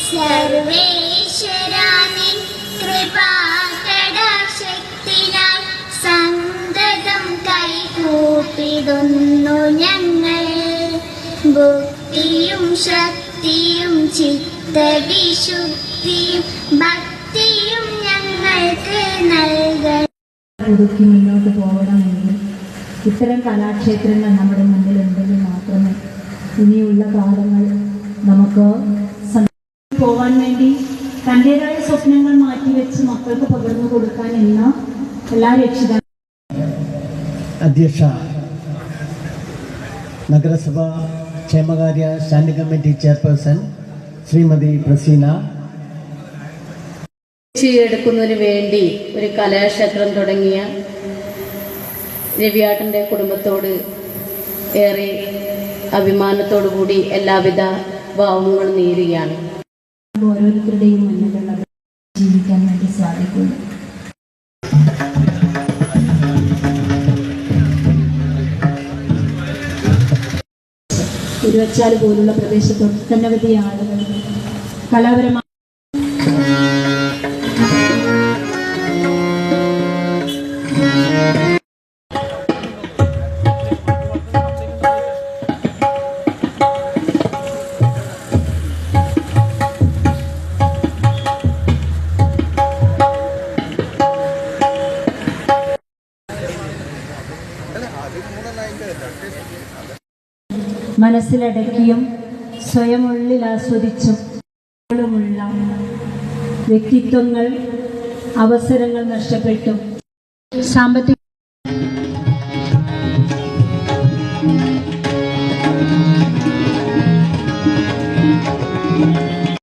സർവേശ്വരാനിൻ കൃപാകടാശക്തിനാൽ സന്തതം കൈകൂപ്പിടുന്നു ഞങ്ങൾ. ഭക്തിയും ശക്തിയും ചിത്തവിശുദ്ധിയും ഭക്തിയും ഞങ്ങൾക്ക് നൽകണം. ഒതുക്കി മുന്നോട്ട് പോകണമെങ്കിൽ ഇത്തരം കലാക്ഷേത്രങ്ങൾ നമ്മുടെ മുന്നിലുണ്ടെങ്കിൽ മാത്രമേ ഇനിയുള്ള കാലങ്ങൾ നമുക്ക് പോകാൻ വേണ്ടി തൻ്റെതായ സ്വപ്നങ്ങൾ മാറ്റിവെച്ച് മക്കൾക്ക് പകർന്നു കൊടുക്കാൻ എന്ന എല്ലാ രക്ഷിതാക്കളും. അധ്യക്ഷ നഗരസഭ ക്ഷേമകാര്യ standing committee chairperson Shrimati Praseena. എടുക്കുന്നതിന് വേണ്ടി ഒരു കലാക്ഷേത്രം തുടങ്ങിയ രവിയാട്ടൻ്റെ കുടുംബത്തോട് ഏറെ അഭിമാനത്തോടു കൂടി എല്ലാവിധ ഭാവങ്ങളും നേരുകയാണ്. ഓരോരുത്തരുടെയും മുന്നിലുള്ള ജീവിക്കാൻ വേണ്ടി സാധിക്കുന്നു. തിരുവച്ചാൽ പോലുള്ള പ്രദേശത്ത് ഒട്ടനവധി ആളുകൾ കലാപരമായ മനസ്സിലടക്കിയും സ്വയം ഉള്ളിൽ ആസ്വദിച്ചും വ്യക്തിത്വങ്ങൾ അവസരങ്ങൾ നഷ്ടപ്പെട്ടും സാമ്പത്തിക